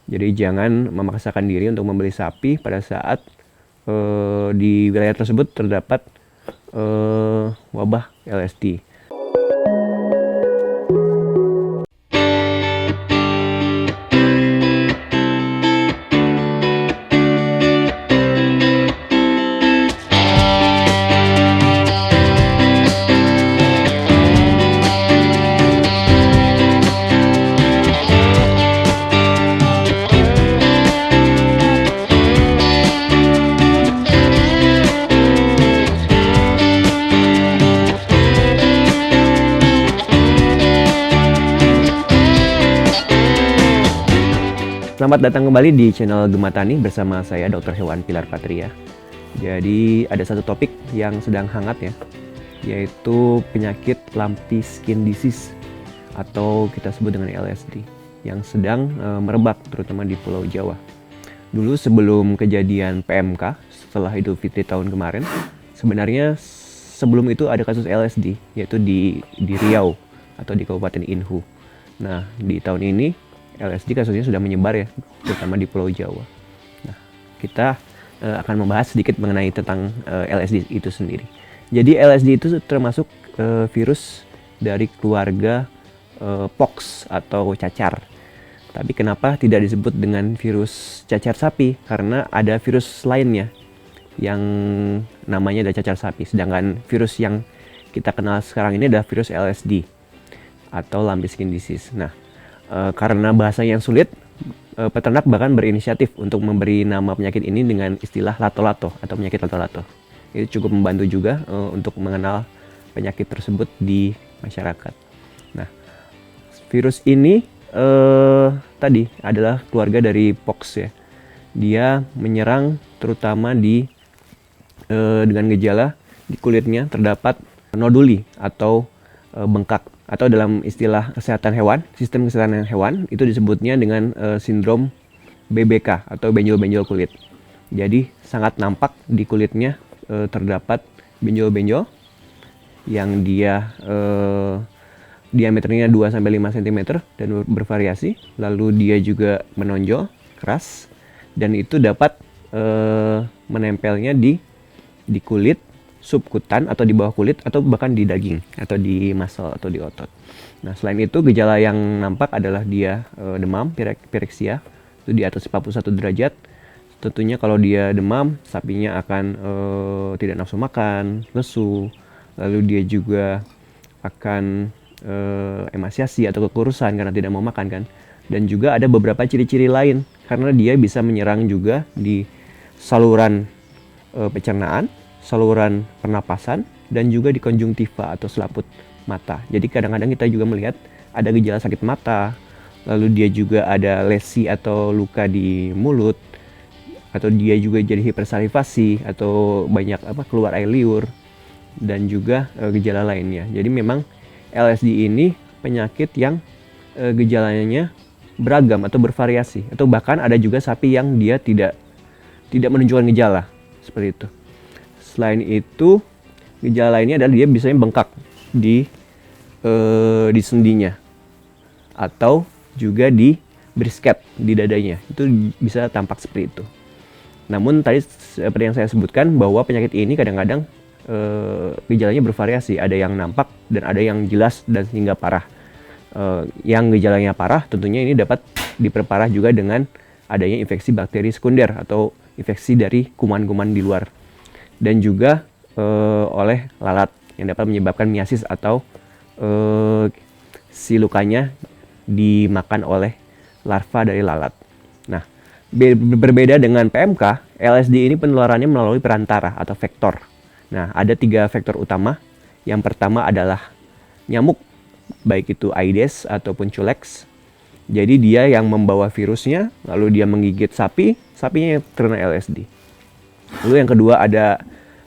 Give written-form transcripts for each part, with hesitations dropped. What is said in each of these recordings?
Jadi jangan memaksakan diri untuk membeli sapi pada saat di wilayah tersebut terdapat wabah LSD. Selamat datang kembali di channel Gematani bersama saya Dr. Hewan Pilar Patria. Jadi ada satu topik yang sedang hangat ya, yaitu penyakit lumpy skin disease atau kita sebut dengan LSD yang sedang merebak terutama di Pulau Jawa. Dulu sebelum kejadian PMK setelah Idul Fitri tahun kemarin, sebenarnya sebelum itu ada kasus LSD yaitu di Riau atau di Kabupaten Inhu. Nah, di tahun ini LSD kasusnya sudah menyebar ya, terutama di Pulau Jawa. Nah, kita akan membahas sedikit mengenai tentang LSD itu sendiri. Jadi LSD itu termasuk virus dari keluarga pox atau cacar. Tapi kenapa tidak disebut dengan virus cacar sapi? Karena ada virus lainnya yang namanya ada cacar sapi. Sedangkan virus yang kita kenal sekarang ini adalah virus LSD atau lumpy skin disease. Nah, karena bahasanya yang sulit, peternak bahkan berinisiatif untuk memberi nama penyakit ini dengan istilah lato-lato atau penyakit lato-lato. Itu cukup membantu juga untuk mengenal penyakit tersebut di masyarakat. Nah, virus ini tadi adalah keluarga dari pox ya. Dia menyerang terutama dengan gejala di kulitnya terdapat noduli atau bengkak, atau dalam istilah kesehatan hewan, sistem kesehatan hewan itu disebutnya dengan sindrom BBK atau benjol-benjol kulit. Jadi sangat nampak di kulitnya terdapat benjol-benjol yang dia diameternya 2-5 cm dan bervariasi. Lalu dia juga menonjol keras dan itu dapat menempelnya di kulit subkutan atau di bawah kulit atau bahkan di daging atau di muscle atau di otot. Nah, selain itu gejala yang nampak adalah dia demam, pireksia itu di atas 41 derajat. Tentunya kalau dia demam, sapinya akan tidak nafsu makan, lesu. Lalu dia juga akan emaciasi atau kekurusan karena tidak mau makan kan. Dan juga ada beberapa ciri-ciri lain karena dia bisa menyerang juga di saluran pencernaan, saluran pernapasan, dan juga di konjungtiva atau selaput mata. Jadi kadang-kadang kita juga melihat ada gejala sakit mata, lalu dia juga ada lesi atau luka di mulut, atau dia juga jadi hipersalivasi atau banyak keluar air liur, dan juga gejala lainnya. Jadi memang LSD ini penyakit yang gejalanya beragam atau bervariasi, atau bahkan ada juga sapi yang dia tidak menunjukkan gejala seperti itu. Selain itu, gejala lainnya adalah dia biasanya bengkak di sendinya atau juga di brisket di dadanya. Itu bisa tampak seperti itu. Namun tadi seperti yang saya sebutkan bahwa penyakit ini kadang-kadang gejalanya bervariasi. Ada yang nampak dan ada yang jelas dan hingga parah. Yang gejalanya parah tentunya ini dapat diperparah juga dengan adanya infeksi bakteri sekunder atau infeksi dari kuman-kuman di luar. Dan juga oleh lalat yang dapat menyebabkan miasis atau si lukanya dimakan oleh larva dari lalat. Nah, berbeda dengan PMK, LSD ini penularannya melalui perantara atau vektor. Nah, ada 3 vektor utama. Yang pertama adalah nyamuk, baik itu Aedes ataupun Culex. Jadi dia yang membawa virusnya, lalu dia menggigit sapi, sapinya terkena LSD. Lalu yang kedua ada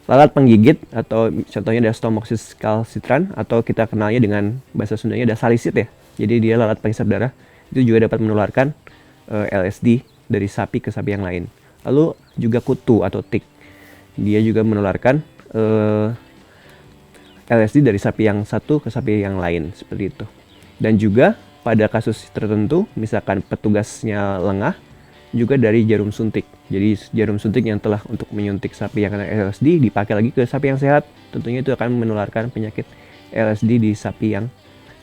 lalat penggigit atau contohnya ada Stomoxys calcitran atau kita kenalnya dengan bahasa Sundanya ada salisit ya. Jadi dia lalat penghisap darah, itu juga dapat menularkan LSD dari sapi ke sapi yang lain. Lalu juga kutu atau tik, dia juga menularkan LSD dari sapi yang satu ke sapi yang lain seperti itu. Dan juga pada kasus tertentu, misalkan petugasnya lengah, juga dari jarum suntik. Jadi jarum suntik yang telah untuk menyuntik sapi yang kena LSD dipakai lagi ke sapi yang sehat. Tentunya itu akan menularkan penyakit LSD di sapi yang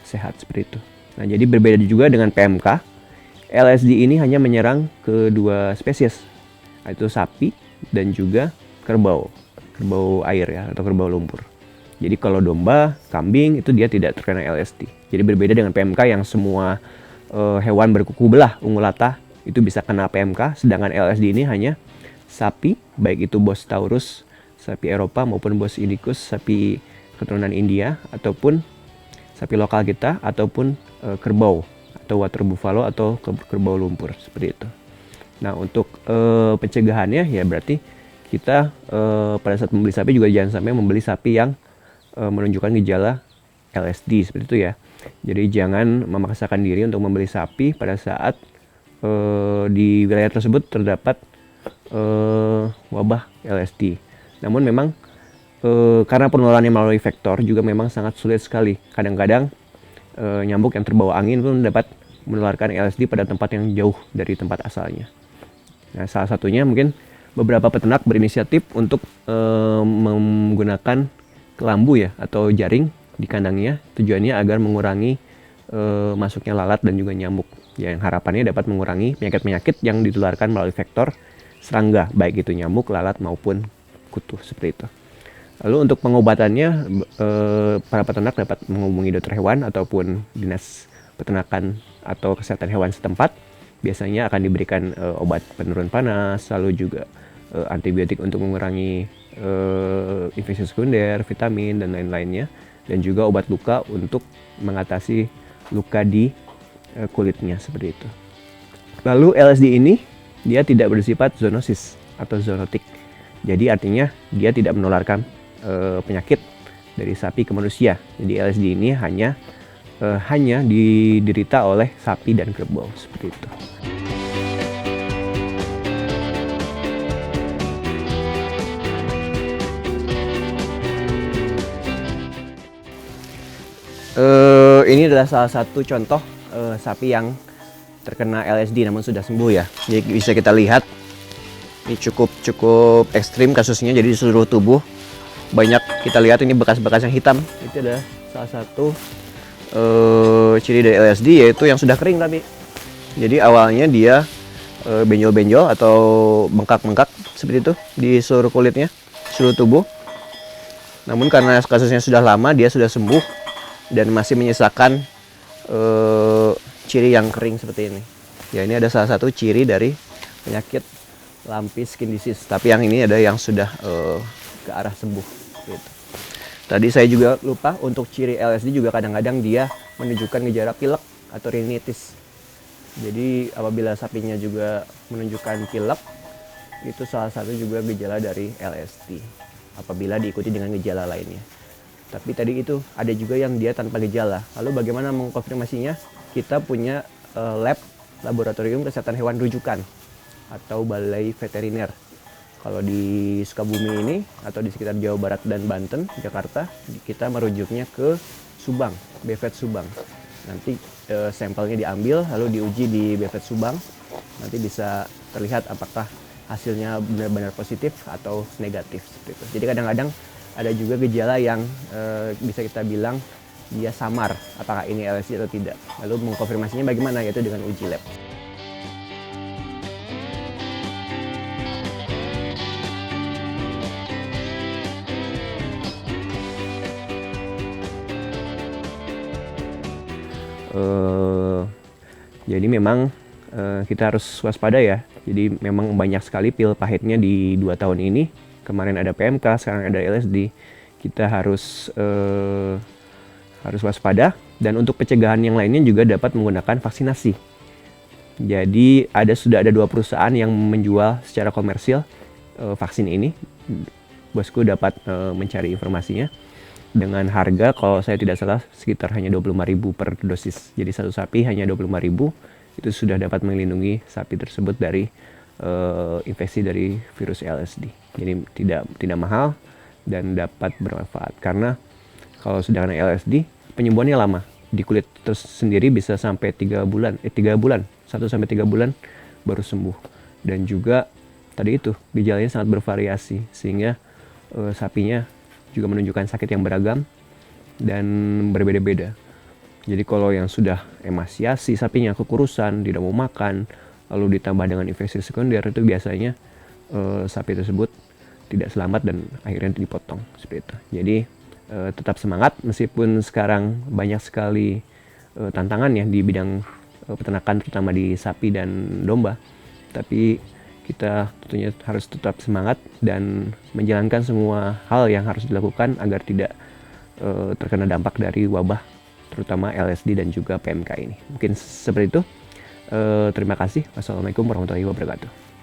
sehat seperti itu. Nah, jadi berbeda juga dengan PMK. LSD ini hanya menyerang kedua spesies, yaitu sapi dan juga kerbau air ya, atau kerbau lumpur. Jadi kalau domba, kambing itu dia tidak terkena LSD. Jadi berbeda dengan PMK yang semua hewan berkuku belah ungulata itu bisa kena PMK, sedangkan LSD ini hanya sapi, baik itu Bos Taurus, sapi Eropa maupun Bos Indicus, sapi keturunan India, ataupun sapi lokal kita, ataupun kerbau atau water buffalo atau kerbau lumpur seperti itu. Nah, untuk pencegahannya ya berarti kita pada saat membeli sapi juga jangan sampai membeli sapi yang menunjukkan gejala LSD seperti itu ya. Jadi jangan memaksakan diri untuk membeli sapi pada saat di wilayah tersebut terdapat wabah LSD. Namun memang karena penularannya melalui vektor juga memang sangat sulit sekali. Kadang-kadang nyamuk yang terbawa angin pun dapat menularkan LSD pada tempat yang jauh dari tempat asalnya. Nah, salah satunya mungkin beberapa peternak berinisiatif untuk menggunakan kelambu ya atau jaring di kandangnya, tujuannya agar mengurangi masuknya lalat dan juga nyamuk. Yang harapannya dapat mengurangi penyakit-penyakit yang ditularkan melalui vektor serangga, baik itu nyamuk, lalat maupun kutu seperti itu. Lalu untuk pengobatannya para peternak dapat menghubungi dokter hewan ataupun dinas peternakan atau kesehatan hewan setempat. Biasanya akan diberikan obat penurun panas, lalu juga antibiotik untuk mengurangi infeksi sekunder, vitamin dan lain-lainnya, dan juga obat luka untuk mengatasi luka di kulitnya seperti itu. Lalu LSD ini dia tidak bersifat zoonosis atau zoonotik. Jadi artinya dia tidak menularkan penyakit dari sapi ke manusia. Jadi LSD ini hanya diderita oleh sapi dan kerbau seperti itu. Ini adalah salah satu contoh sapi yang terkena LSD namun sudah sembuh ya. Jadi bisa kita lihat ini cukup ekstrim kasusnya. Jadi di seluruh tubuh banyak kita lihat ini bekas-bekas yang hitam. Itu adalah salah satu ciri dari LSD, yaitu yang sudah kering tapi. Jadi awalnya dia benjol-benjol atau bengkak-bengkak seperti itu di seluruh kulitnya, seluruh tubuh. Namun karena kasusnya sudah lama, dia sudah sembuh dan masih menyisakan ciri yang kering seperti ini. Ya, ini ada salah satu ciri dari penyakit lumpy skin disease. Tapi yang ini ada yang sudah ke arah sembuh. Gitu. Tadi saya juga lupa untuk ciri LSD juga kadang-kadang dia menunjukkan gejala pilek atau rinitis. Jadi apabila sapinya juga menunjukkan pilek, itu salah satu juga gejala dari LSD. Apabila diikuti dengan gejala lainnya. Tapi tadi itu ada juga yang dia tanpa gejala. Lalu bagaimana mengkonfirmasinya? Kita punya laboratorium kesehatan hewan rujukan atau balai veteriner. Kalau di Sukabumi ini atau di sekitar Jawa Barat dan Banten, Jakarta, kita merujuknya ke Subang, BVET Subang. Nanti sampelnya diambil lalu diuji di BVET Subang. Nanti bisa terlihat apakah hasilnya benar-benar positif atau negatif seperti itu. Jadi kadang-kadang ada juga gejala yang bisa kita bilang dia samar, apakah ini LSD atau tidak. Lalu mengkonfirmasinya bagaimana, yaitu dengan uji lab. Jadi memang kita harus waspada ya. Jadi memang banyak sekali pil pahitnya di 2 tahun ini. Kemarin ada PMK, sekarang ada LSD. Kita harus waspada. Dan untuk pencegahan yang lainnya juga dapat menggunakan vaksinasi. Jadi sudah ada 2 perusahaan yang menjual secara komersil vaksin ini. Bosku dapat mencari informasinya dengan harga, kalau saya tidak salah, sekitar hanya 25.000 per dosis. Jadi satu sapi hanya 25.000, itu sudah dapat melindungi sapi tersebut dari infeksi dari virus LSD. Jadi tidak mahal dan dapat bermanfaat, karena kalau sudah kena LSD penyembuhannya lama. di kulit terus sendiri bisa sampai 3 bulan, 1 sampai 3 bulan baru sembuh. Dan juga tadi itu gejalanya sangat bervariasi sehingga sapinya juga menunjukkan sakit yang beragam dan berbeda-beda. Jadi kalau yang sudah emaciasi sapinya, kekurusan, tidak mau makan, lalu ditambah dengan infeksi sekunder, itu biasanya sapi tersebut tidak selamat dan akhirnya dipotong seperti itu. Jadi tetap semangat meskipun sekarang banyak sekali tantangan ya di bidang peternakan, terutama di sapi dan domba. Tapi kita tentunya harus tetap semangat dan menjalankan semua hal yang harus dilakukan agar tidak terkena dampak dari wabah, terutama LSD dan juga PMK ini. Mungkin seperti itu. Terima kasih. Wassalamualaikum warahmatullahi wabarakatuh.